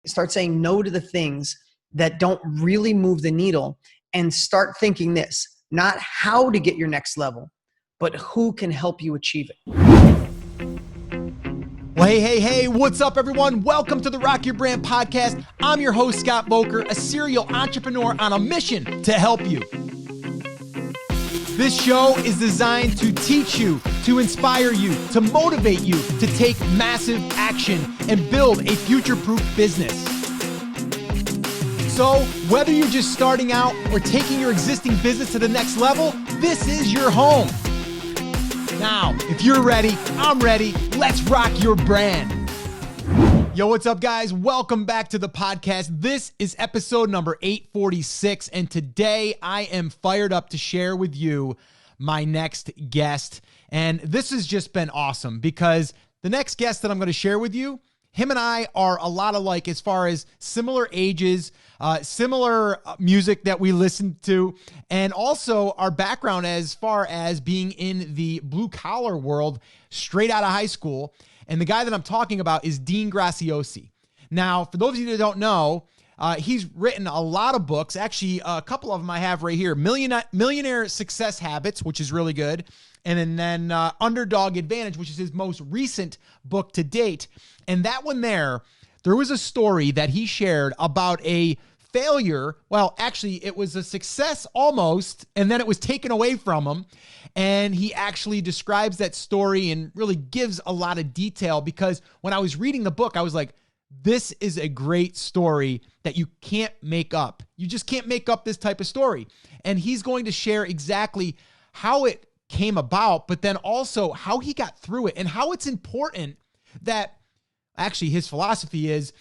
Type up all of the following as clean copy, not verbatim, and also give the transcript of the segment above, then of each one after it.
Start saying no to the things that don't really move the needle, and start thinking this, not how to get your next level, but who can help you achieve it. Well, hey, what's up, everyone? Welcome to the Rock Your Brand podcast. I'm your host, Scott Boker, a serial entrepreneur on a mission to help you. This show is designed to teach you, to inspire you, to motivate you to take massive action and build a future-proof business. So, whether you're just starting out or taking your existing business to the next level, this is your home. Now, if you're ready, I'm ready. Let's rock your brand. Yo, what's up, guys? Welcome back to the podcast. This is episode number 846, and today I am fired up to share with you my next guest. And this has just been awesome because the next guest that I'm going to share with you, him and I are a lot alike as far as similar ages, similar music that we listen to, and also our background as far as being in the blue-collar world straight out of high school. And the guy that I'm talking about is Dean Graziosi. Now, for those of you that don't know, he's written a lot of books. Actually, a couple of them I have right here. Millionaire Success Habits, which is really good. And then Underdog Advantage, which is his most recent book to date. And that one there was a story that he shared about a failure. Well, actually, it was a success almost, and then it was taken away from him. And he actually describes that story and really gives a lot of detail, because when I was reading the book, I was like, this is a great story that you can't make up. You just can't make up this type of story. And he's going to share exactly how it came about, but then also how he got through it and how it's important that actually his philosophy is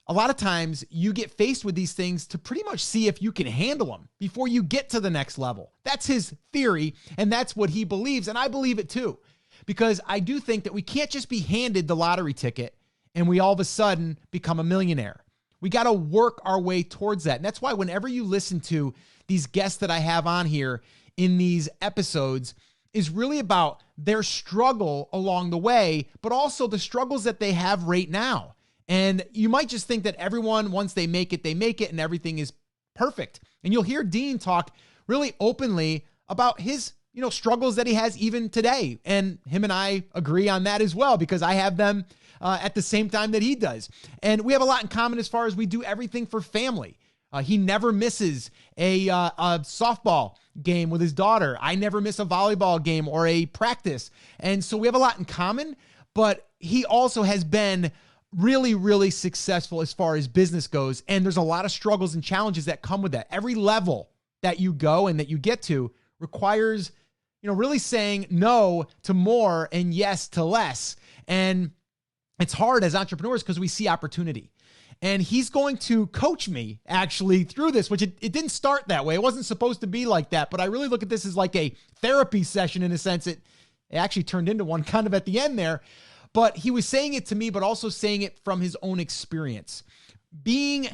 a lot of times you get faced with these things to pretty much see if you can handle them before you get to the next level. That's his theory, and that's what he believes, and I believe it too, because I do think that we can't just be handed the lottery ticket and we all of a sudden become a millionaire. We got to work our way towards that, and that's why whenever you listen to these guests that I have on here in these episodes, is really about their struggle along the way, but also the struggles that they have right now. And you might just think that everyone, once they make it, and everything is perfect. And you'll hear Dean talk really openly about his, struggles that he has even today. And him and I agree on that as well, because I have them at the same time that he does. And we have a lot in common as far as we do everything for family. He never misses a softball game with his daughter. I never miss a volleyball game or a practice. And so we have a lot in common, but he also has been really, really successful as far as business goes. And there's a lot of struggles and challenges that come with that. Every level that you go and that you get to requires, really saying no to more and yes to less. And it's hard as entrepreneurs because we see opportunity. And he's going to coach me actually through this, which it didn't start that way. It wasn't supposed to be like that, but I really look at this as like a therapy session in a sense. It actually turned into one kind of at the end there. But he was saying it to me, but also saying it from his own experience. Being,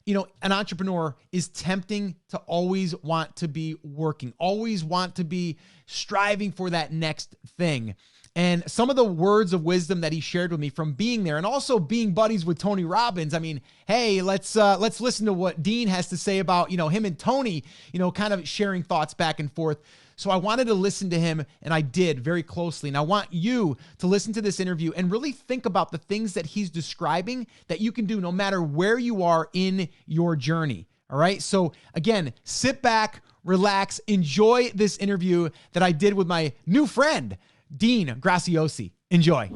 an entrepreneur is tempting to always want to be working, always want to be striving for that next thing. And some of the words of wisdom that he shared with me from being there and also being buddies with Tony Robbins. I mean, hey, let's listen to what Dean has to say about, him and Tony, kind of sharing thoughts back and forth. So I wanted to listen to him, and I did very closely. And I want you to listen to this interview and really think about the things that he's describing that you can do no matter where you are in your journey. All right. So again, sit back, relax, enjoy this interview that I did with my new friend, Dean Graziosi. Enjoy.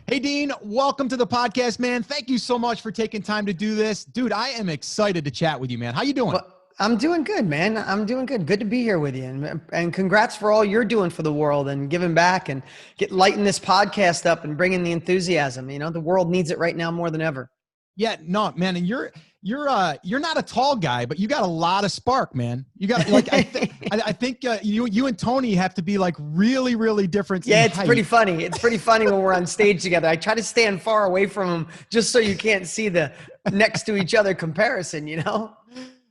Hey, Dean, welcome to the podcast, man. Thank you so much for taking time to do this. Dude, I am excited to chat with you, man. How you doing? Well, I'm doing good, man. I'm doing good. Good to be here with you. And congrats for all you're doing for the world and giving back and lighting this podcast up and bringing the enthusiasm. The world needs it right now more than ever. Yeah, no, man. And you're not a tall guy, but you got a lot of spark, man. You got like, I think you and Tony have to be like really, really different. Yeah, it's pretty funny. It's pretty funny when we're on stage together. I try to stand far away from him just so you can't see the next to each other comparison,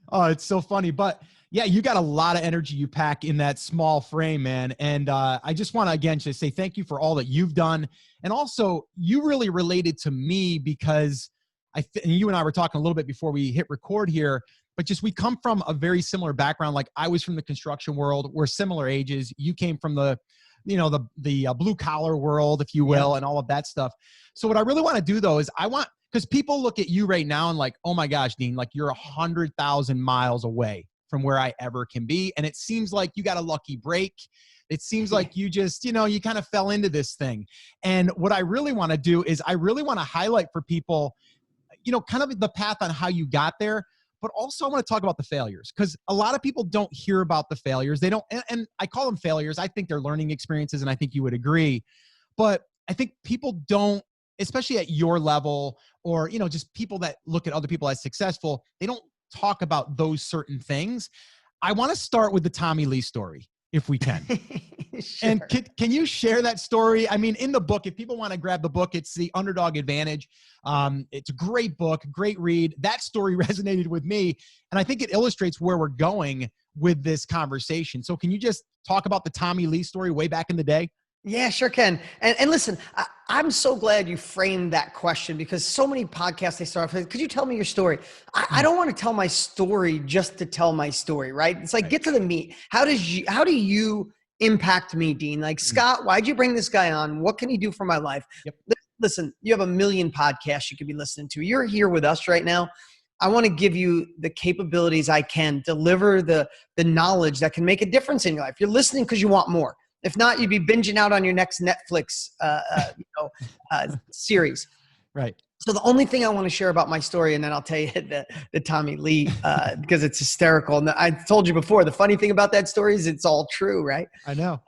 Oh, it's so funny. But yeah, you got a lot of energy you pack in that small frame, man. And I just want to, again, just say thank you for all that you've done. And also, you really related to me because and you and I were talking a little bit before we hit record here, but just we come from a very similar background. Like I was from the construction world. We're similar ages. You came from the blue collar world, if you will, and all of that stuff. So what I really want to do though is because people look at you right now and like, oh my gosh, Dean, like you're 100,000 miles away from where I ever can be. And it seems like you got a lucky break. It seems like you just, you kind of fell into this thing. And what I really want to do is I really want to highlight for people, kind of the path on how you got there, but also I want to talk about the failures, because a lot of people don't hear about the failures. They don't, and I call them failures. I think they're learning experiences, and I think you would agree. But I think people don't, especially at your level, or, just people that look at other people as successful, they don't talk about those certain things. I want to start with the Tommy Lee story, if we can. Sure. And can you share that story? I mean, in the book, if people want to grab the book, it's The Underdog Advantage. It's a great book, great read. That story resonated with me, and I think it illustrates where we're going with this conversation. So can you just talk about the Tommy Lee story way back in the day? Yeah, sure can. And listen, I'm so glad you framed that question, because so many podcasts, they start off with, could you tell me your story? I don't want to tell my story just to tell my story, right? It's like, get to the meat. How do you impact me, Dean? Like, Scott, why'd you bring this guy on? What can he do for my life? Yep. Listen, you have a million podcasts you could be listening to. You're here with us right now. I want to give you the capabilities I can, deliver the knowledge that can make a difference in your life. You're listening because you want more. If not, you'd be binging out on your next Netflix series. Right. So the only thing I want to share about my story, and then I'll tell you the Tommy Lee, because it's hysterical. And I told you before, the funny thing about that story is it's all true, right? I know.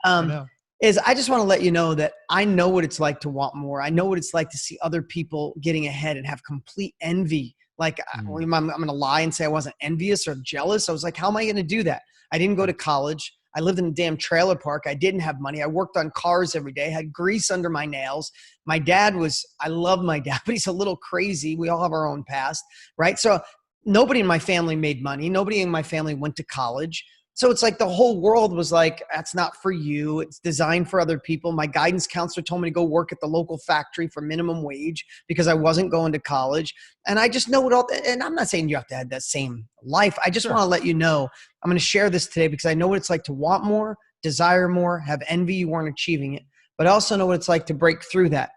Is I just want to let you know that I know what it's like to want more. I know what it's like to see other people getting ahead and have complete envy. Like, I'm going to lie and say I wasn't envious or jealous. I was like, how am I going to do that? I didn't go to college. I lived in a damn trailer park. I didn't have money. I worked on cars every day, had grease under my nails. My dad I love my dad, but he's a little crazy. We all have our own past, right? So nobody in my family made money. Nobody in my family went to college. So it's like the whole world was like, that's not for you. It's designed for other people. My guidance counselor told me to go work at the local factory for minimum wage because I wasn't going to college. And I just know it all. And I'm not saying you have to have that same life. I just want to let you know, I'm going to share this today because I know what it's like to want more, desire more, have envy you weren't achieving it, but I also know what it's like to break through that.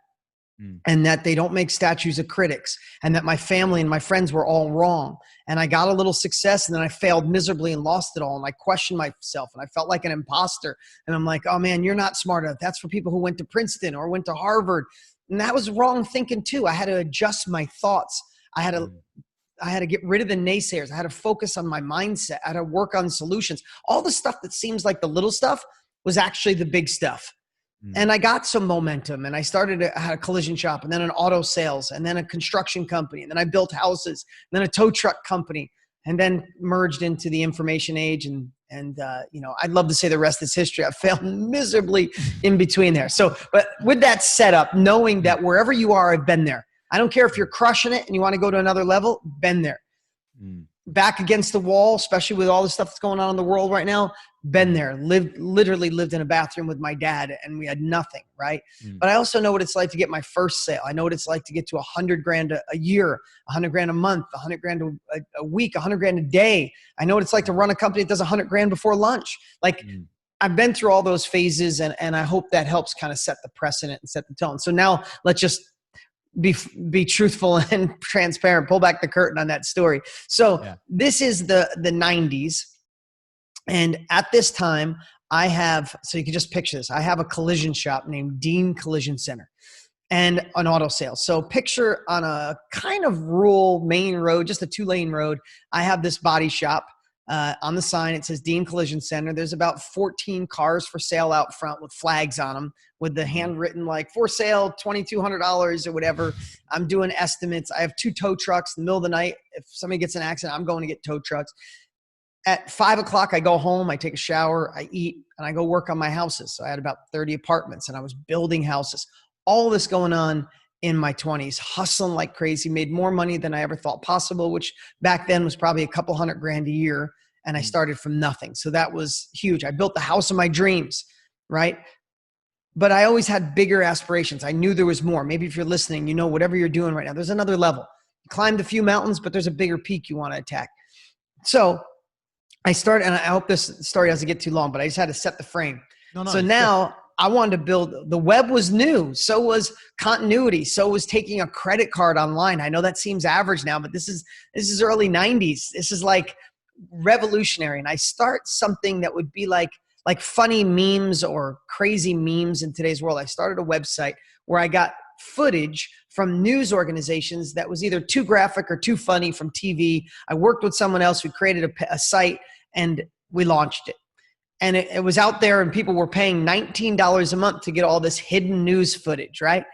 And that they don't make statues of critics, and that my family and my friends were all wrong. And I got a little success, and then I failed miserably and lost it all. And I questioned myself, and I felt like an imposter. And I'm like, oh man, you're not smart enough. That's for people who went to Princeton or went to Harvard. And that was wrong thinking too. I had to adjust my thoughts. I had to get rid of the naysayers. I had to focus on my mindset. I had to work on solutions. All the stuff that seems like the little stuff was actually the big stuff. And I got some momentum, and I had a collision shop, and then an auto sales, and then a construction company, and then I built houses, and then a tow truck company, and then merged into the information age. And I'd love to say the rest is history. I failed miserably in between there. So, but with that setup, knowing that wherever you are, I've been there. I don't care if you're crushing it and you want to go to another level, been there. Back against the wall, especially with all the stuff that's going on in the world right now, been there. Literally lived in a bathroom with my dad, and we had nothing, right? But I also know what it's like to get my first sale. I know what it's like to get to $100,000 a year, $100,000 a month, $100,000 a week, $100,000 a day. I know what it's like to run a company that does $100,000 before lunch. Like, I've been through all those phases, and I hope that helps kind of set the precedent and set the tone. So now let's just be truthful and transparent, pull back the curtain on that story. So this is the 90s. And at this time so you can just picture this. I have a collision shop named Dean Collision Center and an auto sales. So picture on a kind of rural main road, just a 2-lane road. I have this body shop. On the sign, it says Dean Collision Center. There's about 14 cars for sale out front with flags on them, with the handwritten like for sale, $2,200 or whatever. I'm doing estimates. I have 2 tow trucks. In the middle of the night, if somebody gets in an accident, I'm going to get tow trucks. At 5 o'clock, I go home, I take a shower, I eat, and I go work on my houses. So I had about 30 apartments, and I was building houses. All this going on in my 20s, hustling like crazy, made more money than I ever thought possible, which back then was probably a couple $100,000 a year. And I started from nothing. So that was huge. I built the house of my dreams, right? But I always had bigger aspirations. I knew there was more. Maybe if you're listening, whatever you're doing right now, there's another level. climbed a few mountains, but there's a bigger peak you want to attack. So I started, and I hope this story doesn't get too long, but I just had to set the frame. No, So now I wanted to build, the web was new. So was continuity. So was taking a credit card online. I know that seems average now, but this is early 90s. This is like revolutionary. And I start something that would be like funny memes or crazy memes in today's world. I started a website where I got footage from news organizations that was either too graphic or too funny from TV. I worked with someone else who created a site, and we launched it. And it was out there, and people were paying $19 a month to get all this hidden news footage, right?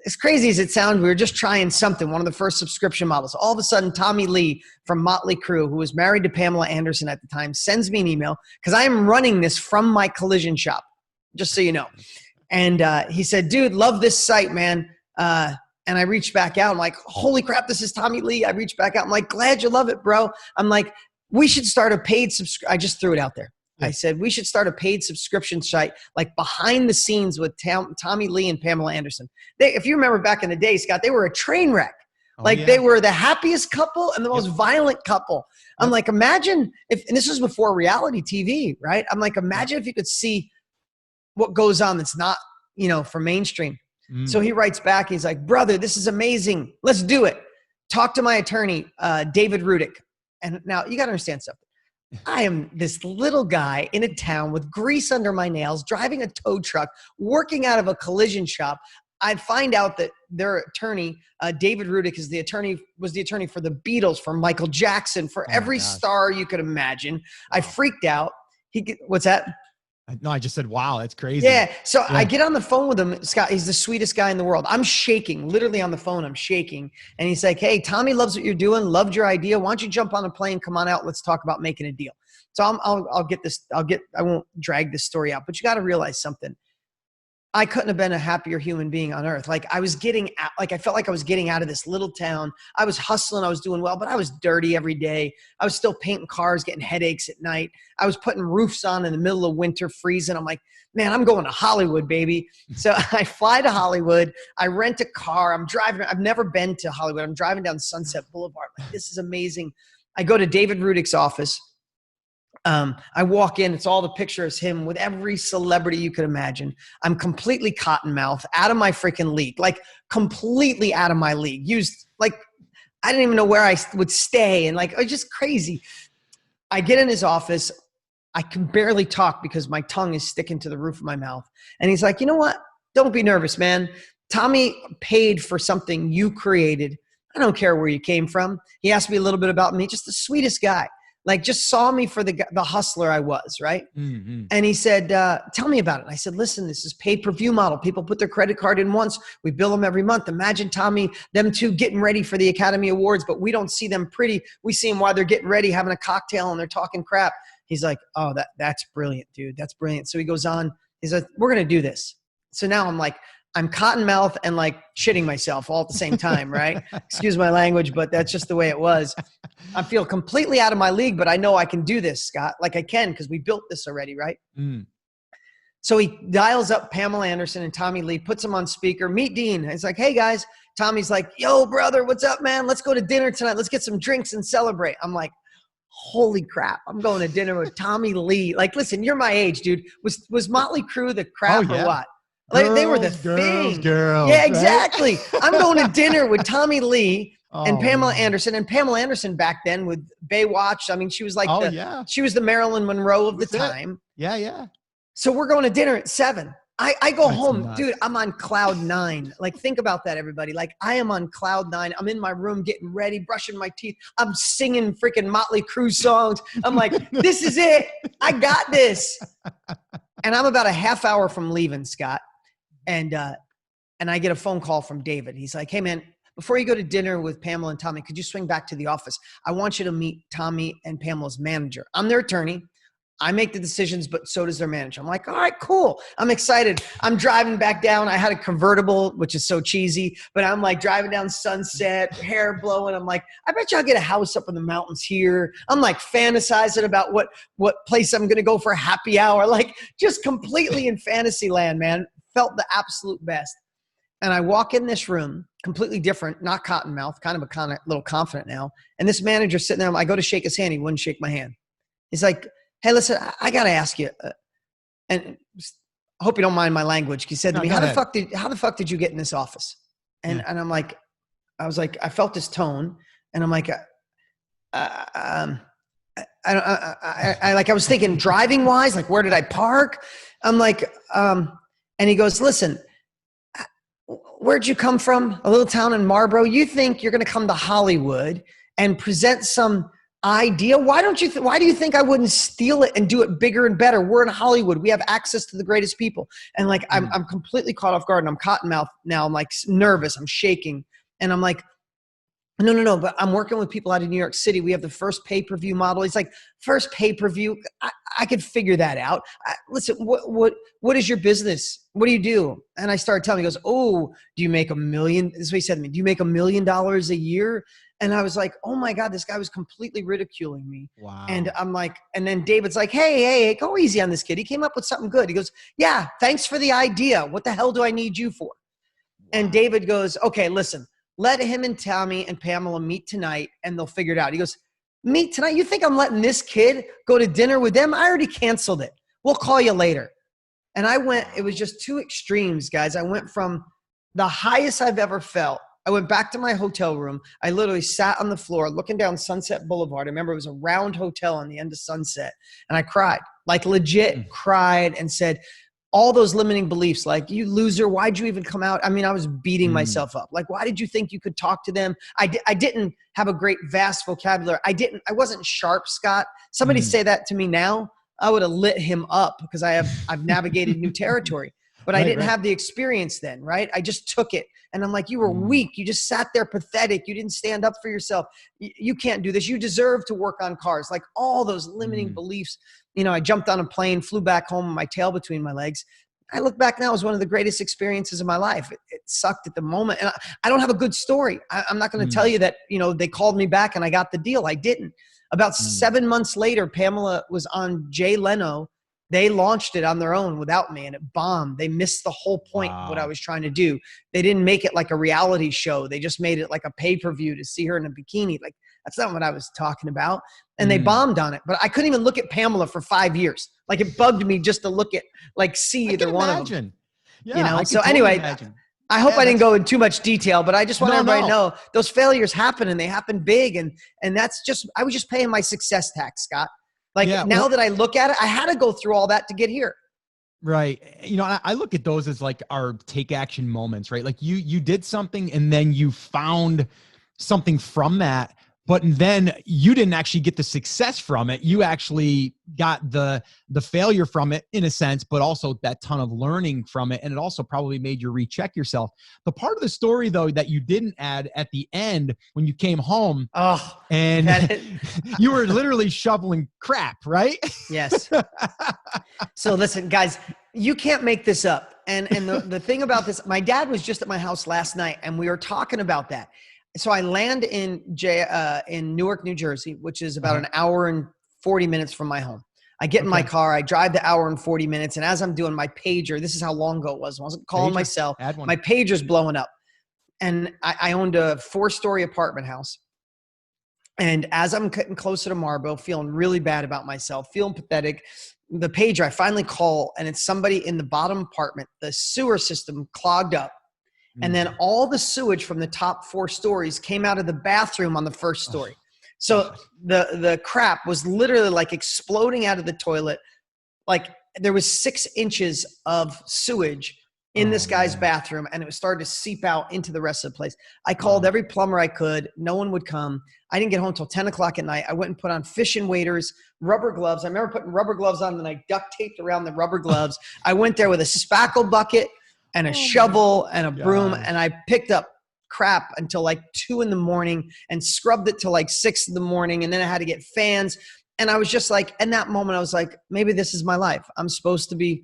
As crazy as it sounds, we were just trying something, one of the first subscription models. All of a sudden, Tommy Lee from Motley Crue, who was married to Pamela Anderson at the time, sends me an email because I am running this from my collision shop, just so you know. And he said, dude, love this site, man. And I reached back out. I'm like, holy crap, this is Tommy Lee. I reached back out. I'm like, glad you love it, bro. I'm like, we should start a paid subscription. I just threw it out there. I said, we should start a paid subscription site, like behind the scenes with Tommy Lee and Pamela Anderson. If you remember back in the day, Scott, they were a train wreck. They were the happiest couple and the most violent couple. I'm like, imagine if, and this was before reality TV, right? I'm like, imagine if you could see what goes on that's not, for mainstream. So he writes back, he's like, brother, this is amazing. Let's do it. Talk to my attorney, David Rudick. And now you got to understand something. I am this little guy in a town with grease under my nails, driving a tow truck, working out of a collision shop. I find out that their attorney, David Rudick, was the attorney for the Beatles, for Michael Jackson, for every star you could imagine. Wow. I freaked out. What's that? No, I just said, wow, that's crazy. Yeah. So I get on the phone with him, Scott. He's the sweetest guy in the world. I'm shaking, literally on the phone. I'm shaking. And he's like, hey, Tommy loves what you're doing. Loved your idea. Why don't you jump on a plane? Come on out. Let's talk about making a deal. So I won't drag this story out, but you got to realize something. I couldn't have been a happier human being on earth. Like I felt like I was getting out of this little town. I was hustling. I was doing well, but I was dirty every day. I was still painting cars, getting headaches at night. I was putting roofs on in the middle of winter, freezing. I'm like, man, I'm going to Hollywood, baby. So I fly to Hollywood. I rent a car. I'm driving. I've never been to Hollywood. I'm driving down Sunset Boulevard. Like, this is amazing. I go to David Rudick's office. I walk in, it's all the pictures, him with every celebrity you could imagine. I'm completely cottonmouth, out of my freaking league, like completely out of my league. I didn't even know where I would stay, and like, it was just crazy. I get in his office. I can barely talk because my tongue is sticking to the roof of my mouth. And he's like, you know what? Don't be nervous, man. Tommy paid for something you created. I don't care where you came from. He asked me a little bit about me, just the sweetest guy. Like just saw me for the hustler I was, right? Mm-hmm. And he said, tell me about it. And I said, listen, this is pay-per-view model. People put their credit card in once. We bill them every month. Imagine Tommy, them two getting ready for the Academy Awards, but we don't see them pretty. We see them while they're getting ready, having a cocktail, and they're talking crap. He's like, oh, that's brilliant, dude. That's brilliant. So he goes on. He's like, we're going to do this. So now I'm like, I'm cottonmouth and like shitting myself all at the same time, right? Excuse my language, but that's just the way it was. I feel completely out of my league, but I know I can do this, Scott. Like I can, because we built this already, right? Mm. So he dials up Pamela Anderson and Tommy Lee, puts them on speaker. Meet Dean. It's like, hey guys. Tommy's like, yo, brother, what's up, man? Let's go to dinner tonight. Let's get some drinks and celebrate. I'm like, holy crap, I'm going to dinner with Tommy Lee. Like, listen, you're my age, dude. Was Motley Crue the crap or what? Like they were the thing. Girls, yeah, exactly. Right? I'm going to dinner with Tommy Lee and Pamela Anderson. And Pamela Anderson back then with Baywatch. I mean, she was like she was the Marilyn Monroe of the time. Yeah, yeah. So we're going to dinner at 7. I go home, dude, I'm on cloud 9. Like, think about that, everybody. Like, I am on cloud 9. I'm in my room getting ready, brushing my teeth. I'm singing freaking Motley Crue songs. I'm like, this is it. I got this. And I'm about a half hour from leaving, Scott. And I get a phone call from David. He's like, hey, man, before you go to dinner with Pamela and Tommy, could you swing back to the office? I want you to meet Tommy and Pamela's manager. I'm their attorney. I make the decisions, but so does their manager. I'm like, all right, cool. I'm excited. I'm driving back down. I had a convertible, which is so cheesy, but I'm like driving down Sunset, hair blowing. I'm like, I bet you I'll get a house up in the mountains here. I'm like fantasizing about what place I'm going to go for a happy hour. Like just completely in fantasy land, man. Felt the absolute best. And I walk in this room, completely different, not cottonmouth, kind of little confident now. And this manager sitting there, I go to shake his hand. He wouldn't shake my hand. He's like, hey, listen, I got to ask you, and I hope you don't mind my language. He said to me, how the fuck did you get in this office? And I'm like, I felt this tone, and I'm like, I was thinking driving wise, like, where did I park? I'm like, and he goes, listen, where'd you come from? A little town in Marlboro. You think you're going to come to Hollywood and present some idea? Why do you think I wouldn't steal it and do it bigger and better? We're in Hollywood. We have access to the greatest people. And like, I'm completely caught off guard, and I'm cottonmouth now. I'm like nervous. I'm shaking. And I'm like, no, but I'm working with people out of New York City. We have the first pay-per-view model. He's like, first pay-per-view? I could figure that out. Listen, what is your business? What do you do? And I started telling him. He goes, oh, do you make $1 million? This is what he said to me. Do you make $1 million a year? And I was like, oh my God, this guy was completely ridiculing me. Wow. And I'm like, and then David's like, hey, go easy on this kid. He came up with something good. He goes, yeah, thanks for the idea. What the hell do I need you for? Wow. And David goes, okay, listen. Let him and Tommy and Pamela meet tonight, and they'll figure it out. He goes, meet tonight? You think I'm letting this kid go to dinner with them? I already canceled it. We'll call you later. And it was just two extremes, guys. I went from the highest I've ever felt. I went back to my hotel room. I literally sat on the floor looking down Sunset Boulevard. I remember it was a round hotel on the end of Sunset. And I cried, like legit cried, and said, all those limiting beliefs, like, you loser, why'd you even come out? I mean, I was beating myself up. Like, why did you think you could talk to them? I didn't have a great vast vocabulary. I wasn't sharp, Scott. Somebody say that to me now, I would have lit him up, because I've navigated new territory, but I didn't have the experience then, right? I just took it. And I'm like, you were weak. You just sat there pathetic. You didn't stand up for yourself. You can't do this. You deserve to work on cars. Like, all those limiting beliefs. You know, I jumped on a plane, flew back home with my tail between my legs. I look back now, it was one of the greatest experiences of my life. It sucked at the moment. And I don't have a good story. I'm not going to tell you that, they called me back and I got the deal. I didn't. About 7 months later, Pamela was on Jay Leno. They launched it on their own without me, and it bombed. They missed the whole point of what I was trying to do. They didn't make it like a reality show. They just made it like a pay-per-view to see her in a bikini. Like, that's not what I was talking about. And they bombed on it. But I couldn't even look at Pamela for 5 years. Like, it bugged me just to look at, see either one of them. Yeah, So anyway, I hope I didn't go in too much detail, but I just want everybody to know those failures happen, and they happen big. And that's just, I was just paying my success tax, Scott. Now that I look at it, I had to go through all that to get here. Right. I look at those as like our take action moments, right? Like you did something, and then you found something from that, but then you didn't actually get the success from it. You actually got the failure from it, in a sense, but also that ton of learning from it. And it also probably made you recheck yourself. The part of the story, though, that you didn't add at the end when you came home, and you were literally shoveling crap, right? Yes. So listen, guys, you can't make this up. And the thing about this, my dad was just at my house last night, and we were talking about that. So I land in Newark, New Jersey, which is about an hour and 40 minutes from my home. I get in my car, I drive the hour and 40 minutes. And as I'm doing my pager, this is how long ago it was. I wasn't calling myself. My pager's blowing up. And I owned a 4-story apartment house. And as I'm getting closer to Marlboro, feeling really bad about myself, feeling pathetic, the pager, I finally call, and it's somebody in the bottom apartment. The sewer system clogged up. And then all the sewage from the top 4 stories came out of the bathroom on the first story. So the crap was literally like exploding out of the toilet. Like, there was 6 inches of sewage in this guy's bathroom, and it was starting to seep out into the rest of the place. I called every plumber I could. No one would come. I didn't get home until 10 o'clock at night. I went and put on fishing waders, rubber gloves. I remember putting rubber gloves on, and then I duct taped around the rubber gloves. I went there with a spackle bucket and a shovel and a broom, and I picked up crap until like 2 a.m. and scrubbed it till like 6 a.m. And then I had to get fans. And I was just like, in that moment, I was like, maybe this is my life. I'm supposed to be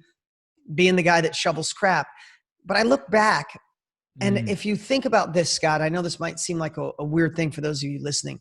being the guy that shovels crap. But I look back, and if you think about this, Scott, I know this might seem like a weird thing for those of you listening.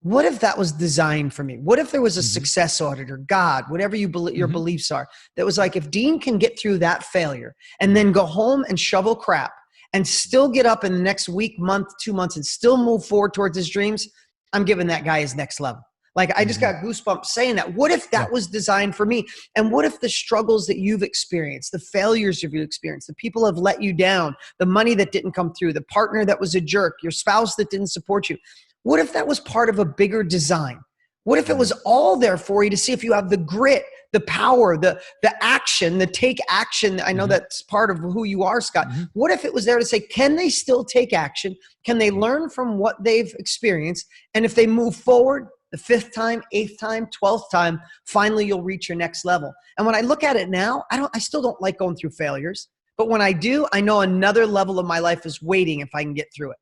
What if that was designed for me? What if there was a success auditor, God, whatever you your beliefs are, that was like, if Dean can get through that failure and then go home and shovel crap and still get up in the next week, month, 2 months, and still move forward towards his dreams, I'm giving that guy his next level. Like, I just got goosebumps saying that. What if that was designed for me? And what if the struggles that you've experienced, the failures you've experienced, the people have let you down, the money that didn't come through, the partner that was a jerk, your spouse that didn't support you, what if that was part of a bigger design? What if it was all there for you to see if you have the grit, the power, the action, the take action? I know that's part of who you are, Scott. What if it was there to say, can they still take action? Can they learn from what they've experienced? And if they move forward the 5th time, 8th time, 12th time, finally you'll reach your next level. And when I look at it now, I still don't like going through failures. But when I do, I know another level of my life is waiting if I can get through it.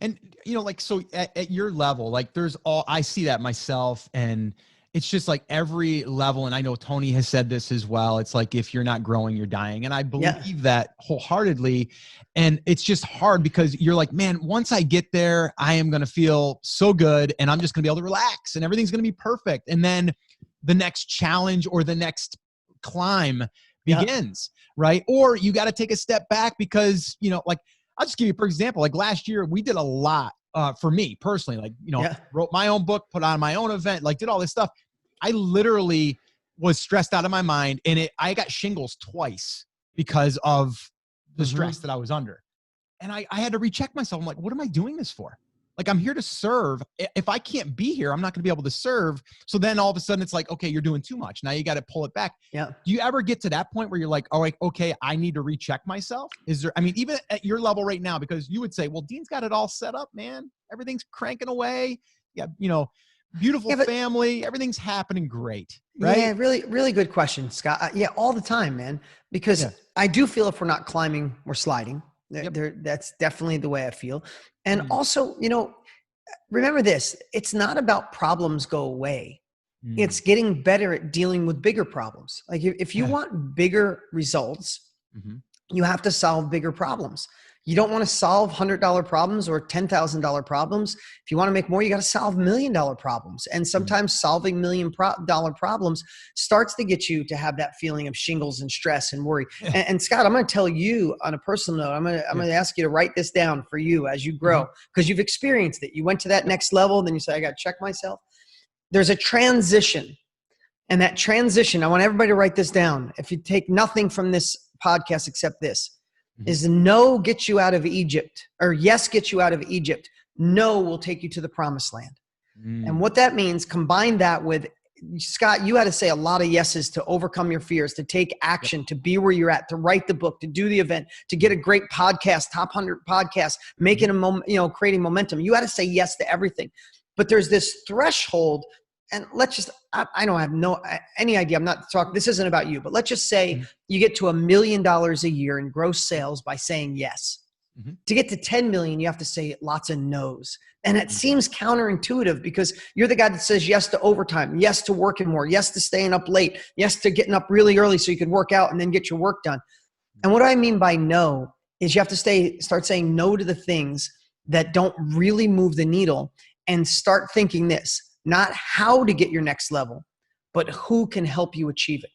And, like, so at your level, like, I see that myself, and it's just like every level. And I know Tony has said this as well. It's like, if you're not growing, you're dying. And I believe that wholeheartedly. And it's just hard because you're like, man, once I get there, I am going to feel so good and I'm just going to be able to relax and everything's going to be perfect. And then the next challenge or the next climb begins, right? Or you got to take a step back because, like, I'll just give you, for example, like last year, we did a lot for me personally, like, wrote my own book, put on my own event, like did all this stuff. I literally was stressed out of my mind, and I got shingles twice because of the stress that I was under. And I had to recheck myself. I'm like, what am I doing this for? Like, I'm here to serve. If I can't be here, I'm not going to be able to serve. So then all of a sudden it's like, okay, you're doing too much. Now you got to pull it back. Yeah. Do you ever get to that point where you're like, oh, okay, I need to recheck myself? Even at your level right now, because you would say, well, Dean's got it all set up, man. Everything's cranking away. Yeah. Beautiful family. Everything's happening great. Right. Yeah. Really, really good question, Scott. All the time, man, because I do feel if we're not climbing, we're sliding. That's definitely the way I feel. And also, remember this, it's not about problems go away. It's getting better at dealing with bigger problems. Like if you want bigger results, you have to solve bigger problems. You don't want to solve $100 problems or $10,000 problems. If you want to make more, you got to solve $1 million problems. And sometimes solving $1 million problems starts to get you to have that feeling of shingles and stress and worry. And Scott, I'm going to tell you on a personal note, I'm going to ask you to write this down for you as you grow, because you've experienced it. You went to that next level, then you say, I got to check myself. There's a transition. And that transition, I want everybody to write this down. If you take nothing from this podcast except this, is no gets you out of Egypt, or yes gets you out of Egypt. No will take you to the promised land. And what that means, combine that with, Scott, you had to say a lot of yeses to overcome your fears, to take action, to be where you're at, to write the book, to do the event, to get a great podcast, top 100 podcast, making creating momentum. You had to say yes to everything. But there's this threshold. And let's just, I don't have any idea. I'm not talking, this isn't about you, but let's just say you get to $1 million a year in gross sales by saying yes. To get to 10 million, you have to say lots of no's. And it seems counterintuitive because you're the guy that says yes to overtime, yes to working more, yes to staying up late, yes to getting up really early so you could work out and then get your work done. And what I mean by no is you have to start saying no to the things that don't really move the needle, and start thinking this. Not how to get your next level, but who can help you achieve it.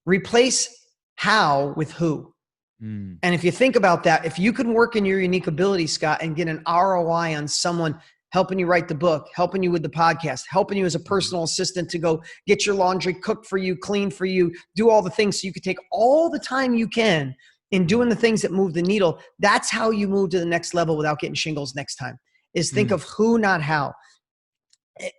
Replace how with who. And if you think about that, if you can work in your unique ability, Scott, and get an ROI on someone helping you write the book, helping you with the podcast, helping you as a personal assistant to go get your laundry cooked for you, clean for you, do all the things so you can take all the time you can in doing the things that move the needle. That's how you move to the next level without getting shingles next time, is think of who, not how.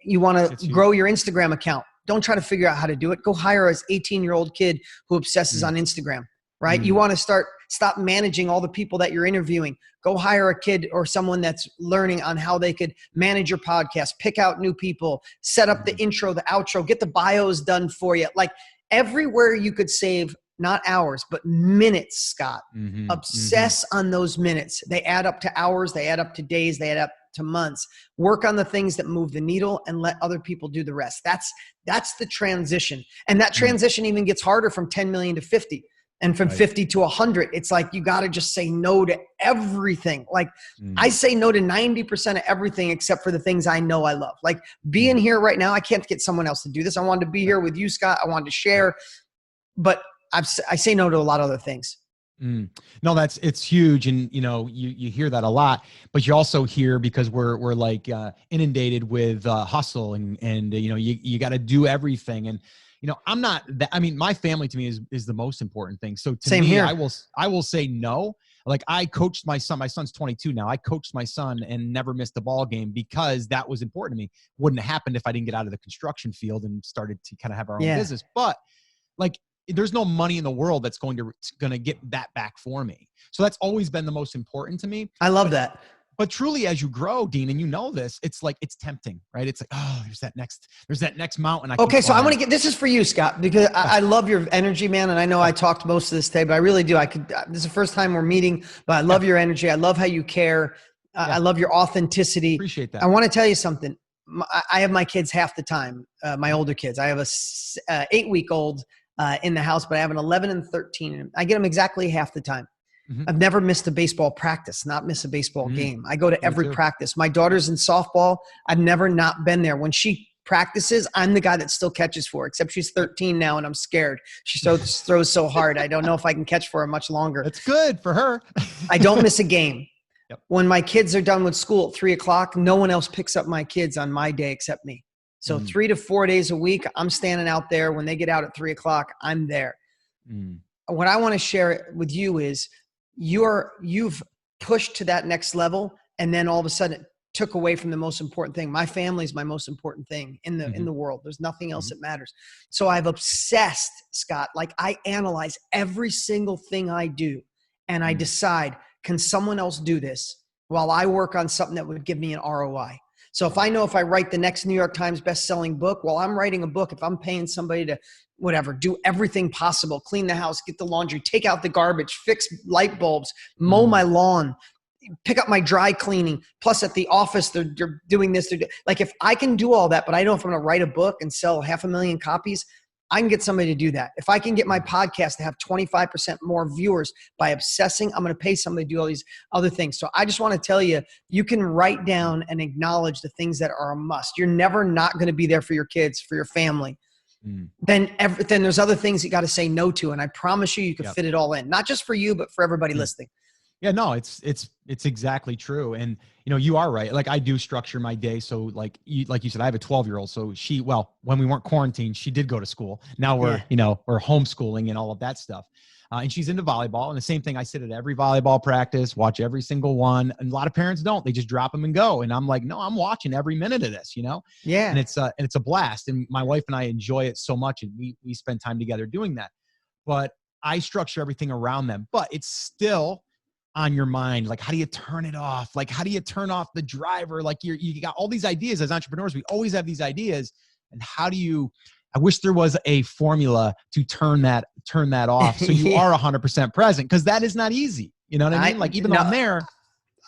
You want to grow your Instagram account. Don't try to figure out how to do it. Go hire an 18-year-old kid who obsesses on Instagram, right? You want to stop managing all the people that you're interviewing. Go hire a kid or someone that's learning on how they could manage your podcast, pick out new people, set up the intro, the outro, get the bios done for you. Like everywhere you could save, not hours, but minutes, Scott. Obsess on those minutes. They add up to hours. They add up to days. They add up to months. Work on the things that move the needle and let other people do the rest. That's the transition. And that transition even gets harder from 10 million to 50 and from 50 to 100. It's like, you got to just say no to everything. Like I say no to 90% of everything except for the things I know I love. Like being here right now, I can't get someone else to do this. I wanted to be here with you, Scott. I wanted to share, but I say no to a lot of other things. Mm. No, it's huge. And you hear that a lot, but you also hear, because we're like inundated with hustle and you got to do everything. And, I'm not that, I mean, my family to me is the most important thing. So to Same me, here. I will say no. Like, I coached my son's 22 now. I coached my son and never missed a ball game because that was important to me. Wouldn't have happened if I didn't get out of the construction field and started to kind of have our own Yeah. business. But like, there's no money in the world that's going to get that back for me. So that's always been the most important to me. I love that. But truly, as you grow, Dean, and this, it's like, it's tempting, right? It's like, oh, there's that next mountain I can Okay, so I climb. want to this is for you, Scott, because I love your energy, man. And I know I talked most of this day, but I really do. This is the first time we're meeting, but I love your energy. I love how you care. I love your authenticity. Appreciate that. I want to tell you something. I have my kids half the time, my older kids. I have a 8-week-old in the house, but I have an 11 and 13. And I get them exactly half the time. Mm-hmm. I've never missed a baseball practice, not miss a baseball game. I go to every practice. My daughter's in softball. I've never not been there. When she practices, I'm the guy that still catches for her, except she's 13 now and I'm scared. She throws so hard. I don't know if I can catch for her much longer. That's good for her. I don't miss a game. Yep. When my kids are done with school at 3:00, no one else picks up my kids on my day except me. So 3 to 4 days a week, I'm standing out there. When they get out at 3:00, I'm there. What I want to share with you is you've pushed to that next level, and then all of a sudden it took away from the most important thing. My family is my most important thing in the world. There's nothing else that matters. So I've obsessed, Scott. Like, I analyze every single thing I do, and I decide, can someone else do this while I work on something that would give me an ROI? So if I know if I write the next New York Times best-selling book, while I'm writing a book, if I'm paying somebody to do everything possible, clean the house, get the laundry, take out the garbage, fix light bulbs, mow my lawn, pick up my dry cleaning, plus at the office, they're doing this. Like, if I can do all that, but I know if I'm going to write a book and sell 500,000 copies, I can get somebody to do that. If I can get my podcast to have 25% more viewers by obsessing, I'm going to pay somebody to do all these other things. So I just want to tell you, you can write down and acknowledge the things that are a must. You're never not going to be there for your kids, for your family. Then there's other things you got to say no to. And I promise you can fit it all in, not just for you, but for everybody listening. Yeah, no, it's exactly true. And, you are right. Like, I do structure my day. So like you said, I have a 12-year-old. So when we weren't quarantined, she did go to school. Now we're homeschooling and all of that stuff. And she's into volleyball. And the same thing, I sit at every volleyball practice, watch every single one. And a lot of parents don't. They just drop them and go. And I'm like, no, I'm watching every minute of this, Yeah. And it's a blast. And my wife and I enjoy it so much. And we spend time together doing that. But I structure everything around them. But it's still on your mind. Like, how do you turn it off? Like, how do you turn off the driver? Like, you got all these ideas as entrepreneurs. We always have these ideas. And how do you, I wish there was a formula to turn that off. So you are 100% present, because that is not easy. You know what I mean? Like, even on there,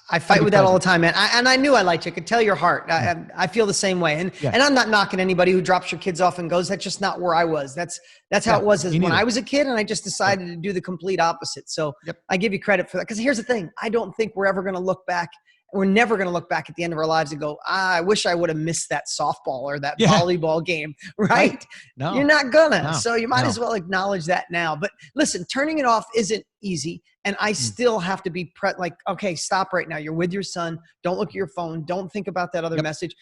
I fight with that all the time, man. And I knew I liked you. I could tell your heart. I feel the same way. And I'm not knocking anybody who drops your kids off and goes. That's just not where I was. That's how it was when I was a kid, and I just decided to do the complete opposite. So I give you credit for that. Because here's the thing. I don't think we're ever going to look back. We're never going to look back at the end of our lives and go, I wish I would have missed that softball or that volleyball game, right? No, you're not gonna. No, so you might as well acknowledge that now. But listen, turning it off isn't easy. And I still have to be okay, stop right now. You're with your son. Don't look at your phone. Don't think about that other message.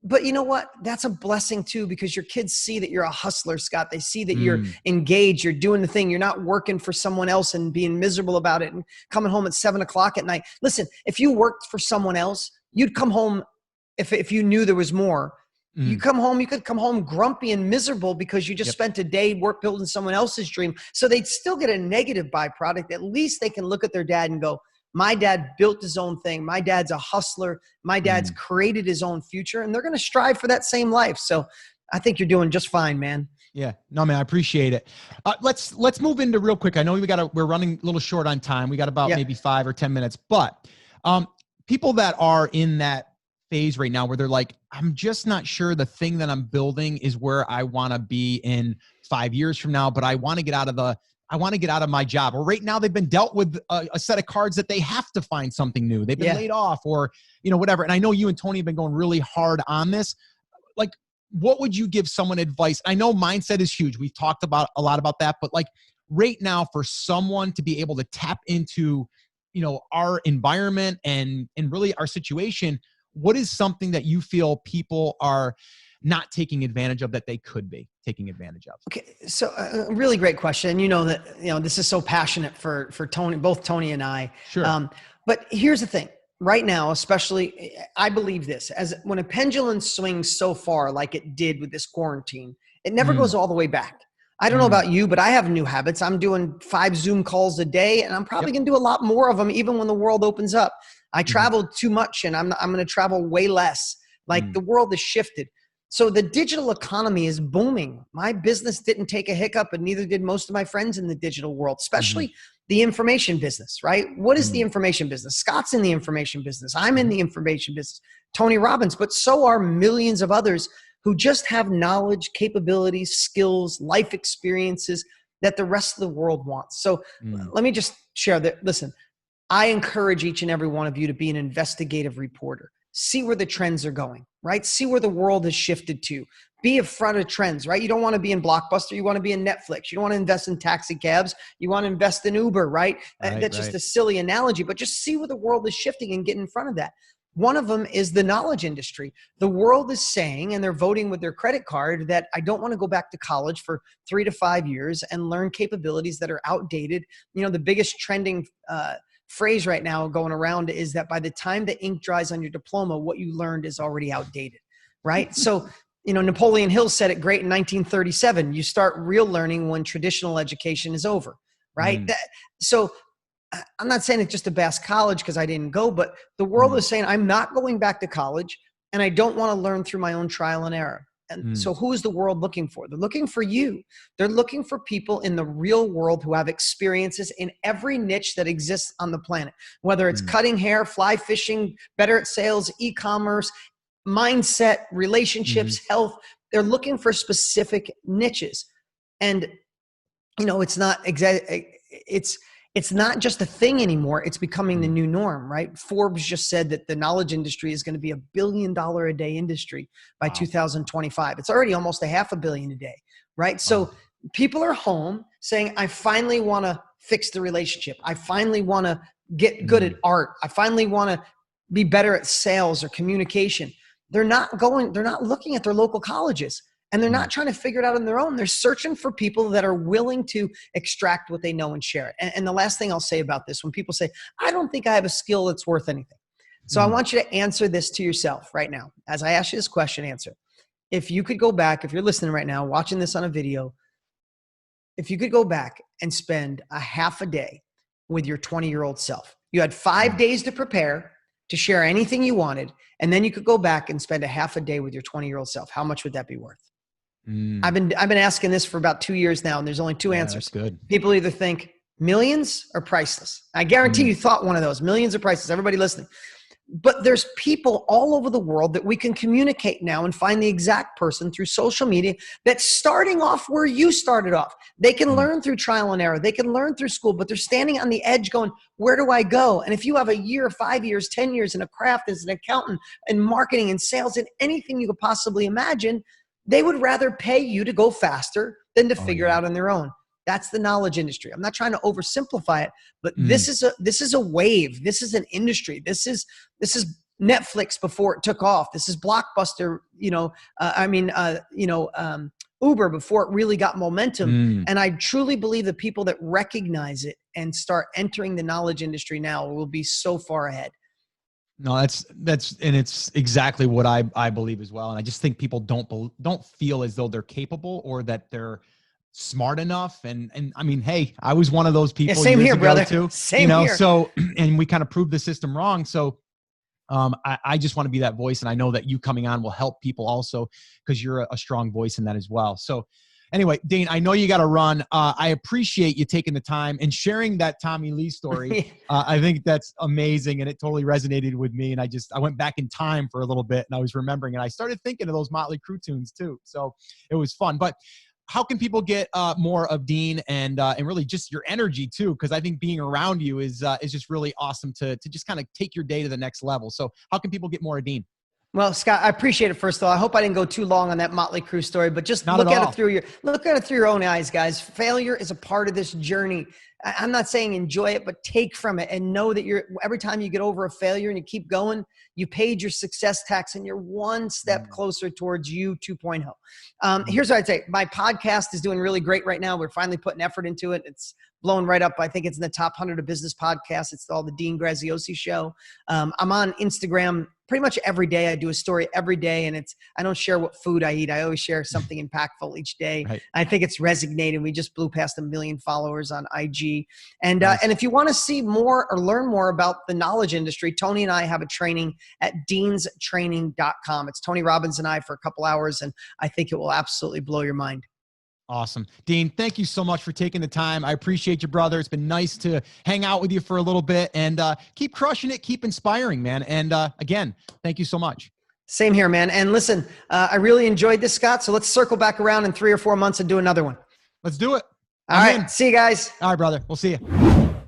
But you know what? That's a blessing too, because your kids see that you're a hustler, Scott. They see that you're engaged. You're doing the thing. You're not working for someone else and being miserable about it and coming home at 7:00 at night. Listen, if you worked for someone else, you'd come home if you knew there was more. You could come home grumpy and miserable because you just spent a day building someone else's dream. So they'd still get a negative byproduct. At least they can look at their dad and go, my dad built his own thing. My dad's a hustler. My dad's created his own future, and they're going to strive for that same life. So I think you're doing just fine, man. Yeah, no, man, I appreciate it. Let's move into real quick. I know we're running a little short on time. We got about maybe 5 or 10 minutes, but people that are in that phase right now where they're like, I'm just not sure the thing that I'm building is where I want to be in 5 years from now, but I want to get out of my job. Or right now they've been dealt with a set of cards that they have to find something new. They've been laid off or, whatever. And I know you and Tony have been going really hard on this. Like, what would you give someone advice? I know mindset is huge. We've talked a lot about that, but like, right now for someone to be able to tap into, our environment and really our situation, what is something that you feel people are not taking advantage of that they could be taking advantage of? Okay, so a really great question. You know that this is so passionate for Tony, both Tony and I. Sure. But here's the thing. Right now, especially, I believe this: as when a pendulum swings so far, like it did with this quarantine, it never goes all the way back. I don't know about you, but I have new habits. I'm doing 5 Zoom calls a day, and I'm probably going to do a lot more of them, even when the world opens up. I traveled too much, and I'm going to travel way less. Like the world has shifted. So the digital economy is booming. My business didn't take a hiccup, and neither did most of my friends in the digital world, especially the information business, right? What is the information business? Scott's in the information business. I'm in the information business. Tony Robbins, but so are millions of others who just have knowledge, capabilities, skills, life experiences that the rest of the world wants. So let me just share that. Listen, I encourage each and every one of you to be an investigative reporter. See where the trends are going, right? See where the world has shifted to. Be in front of trends, right? You don't want to be in Blockbuster. You want to be in Netflix. You don't want to invest in taxi cabs. You want to invest in Uber, right? That's just a silly analogy, but just see where the world is shifting and get in front of that. One of them is the knowledge industry. The world is saying, and they're voting with their credit card, that I don't want to go back to college for 3 to 5 years and learn capabilities that are outdated. The biggest trending phrase right now going around is that by the time the ink dries on your diploma, what you learned is already outdated, right? So, Napoleon Hill said it great in 1937. You start real learning when traditional education is over, right? So I'm not saying it's just a Bass College because I didn't go, but the world is saying I'm not going back to college and I don't want to learn through my own trial and error. And so who is the world looking for? They're looking for you. They're looking for people in the real world who have experiences in every niche that exists on the planet, whether it's cutting hair, fly fishing, better at sales, e-commerce, mindset, relationships, health. They're looking for specific niches. And, it's not it's not just a thing anymore. It's becoming the new norm, right? Forbes just said that the knowledge industry is going to be $1 billion a day industry by 2025. It's already almost $500 million a day, right? So people are home saying, I finally want to fix the relationship. I finally want to get good at art. I finally want to be better at sales or communication. They're not looking at their local colleges. And they're not trying to figure it out on their own. They're searching for people that are willing to extract what they know and share it. And the last thing I'll say about this, when people say, I don't think I have a skill that's worth anything. So I want you to answer this to yourself right now. As I ask you this question, answer. If you could go back, if you're listening right now, watching this on a video, if you could go back and spend a half a day with your 20-year-old self, you had 5 days to prepare to share anything you wanted, and then you could go back and spend a half a day with your 20-year-old self. How much would that be worth? I've been asking this for about 2 years now, and there's only two answers. That's good. People either think millions or priceless. I guarantee you thought one of those, millions or priceless. Everybody listening. But there's people all over the world that we can communicate now and find the exact person through social media that's starting off where you started off. They can learn through trial and error. They can learn through school, but they're standing on the edge going, where do I go? And if you have a year, 5 years, 10 years in a craft as an accountant and marketing and sales and anything you could possibly imagine, they would rather pay you to go faster than to figure it out on their own. That's the knowledge industry. I'm not trying to oversimplify it, but this is a wave. This is an industry. This is Netflix before it took off. This is Blockbuster, Uber before it really got momentum. And I truly believe the people that recognize it and start entering the knowledge industry now will be so far ahead. No, and it's exactly what I believe as well. And I just think people don't feel as though they're capable or that they're smart enough. And I mean, hey, I was one of those people. Yeah, same years here, ago brother. Too, same here. So, and we kind of proved the system wrong. So, I just want to be that voice. And I know that you coming on will help people also because you're a strong voice in that as well. So anyway, Dean, I know you got to run. I appreciate you taking the time and sharing that Tommy Lee story. I think that's amazing. And it totally resonated with me. And I went back in time for a little bit and I was remembering, and I started thinking of those Motley Crue tunes too. So it was fun. But how can people get more of Dean and really just your energy too? Because I think being around you is just really awesome to just kind of take your day to the next level. So how can people get more of Dean? Well, Scott, I appreciate it. First of all, I hope I didn't go too long on that Motley Crue story, but just Not look at at all. it through your own eyes, guys. Failure is a part of this journey. I'm not saying enjoy it, but take from it and know that every time you get over a failure and you keep going, you paid your success tax and you're one step closer towards you 2.0. Here's what I'd say. My podcast is doing really great right now. We're finally putting effort into it. It's blown right up. I think it's in the top 100 of business podcasts. It's called the Dean Graziosi Show. I'm on Instagram pretty much every day. I do a story every day, and I don't share what food I eat. I always share something impactful each day. Right. I think it's resonating. We just blew past 1 million followers on IG. And Nice. and if you want to see more or learn more about the knowledge industry, Tony and I have a training at deanstraining.com. It's Tony Robbins and I for a couple hours, and I think it will absolutely blow your mind. Awesome. Dean, thank you so much for taking the time. I appreciate you, brother. It's been nice to hang out with you for a little bit, and keep crushing it. Keep inspiring, man. And again, thank you so much. Same here, man. And listen, I really enjoyed this, Scott. So let's circle back around in 3 or 4 months and do another one. Let's do it. All right. See you guys. All right, brother. We'll see you.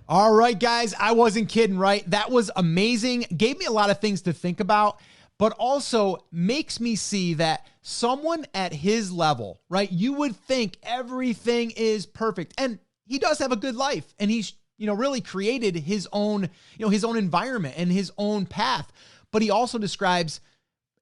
All right, guys. I wasn't kidding, right? That was amazing. Gave me a lot of things to think about, but also makes me see that someone at his level, right? You would think everything is perfect. And he does have a good life, and he's, really created his own, his own environment and his own path. But he also describes,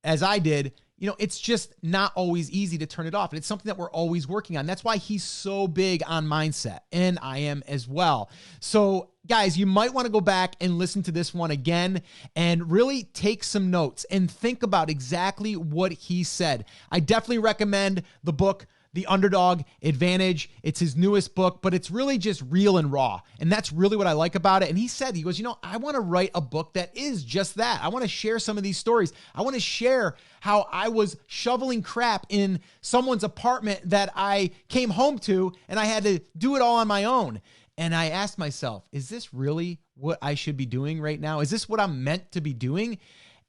as I did, it's just not always easy to turn it off. And it's something that we're always working on. That's why he's so big on mindset, and I am as well. So guys, you might want to go back and listen to this one again and really take some notes and think about exactly what he said. I definitely recommend the book, The Underdog Advantage. It's his newest book, but it's really just real and raw. And that's really what I like about it. And he goes, I want to write a book that is just that. I want to share some of these stories. I want to share how I was shoveling crap in someone's apartment that I came home to, and I had to do it all on my own. And I asked myself, is this really what I should be doing right now? Is this what I'm meant to be doing?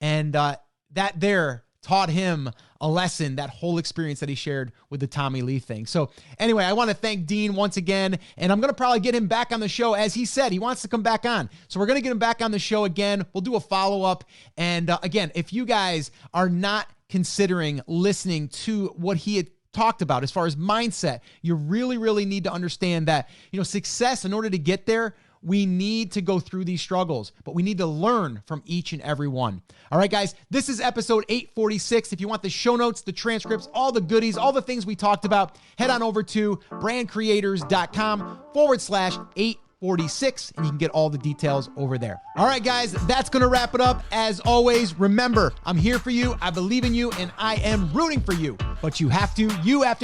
And that there taught him a lesson, that whole experience that he shared with the Tommy Lee thing. So anyway, I want to thank Dean once again, and I'm going to probably get him back on the show. As he said, he wants to come back on. So we're going to get him back on the show again. We'll do a follow-up. And again, if you guys are not considering listening to what he had talked about as far as mindset, you really, really need to understand that, success, in order to get there, we need to go through these struggles, but we need to learn from each and every one. All right, guys, this is episode 846. If you want the show notes, the transcripts, all the goodies, all the things we talked about, head on over to brandcreators.com/846, and you can get all the details over there. All right, guys, that's going to wrap it up. As always, remember, I'm here for you. I believe in you, and I am rooting for you. But you have to,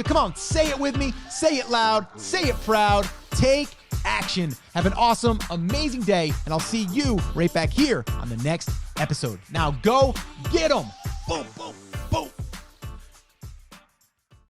come on, say it with me, say it loud, say it proud, take action. Have an awesome, amazing day, and I'll see you right back here on the next episode. Now go get 'em. Boom, boom, boom.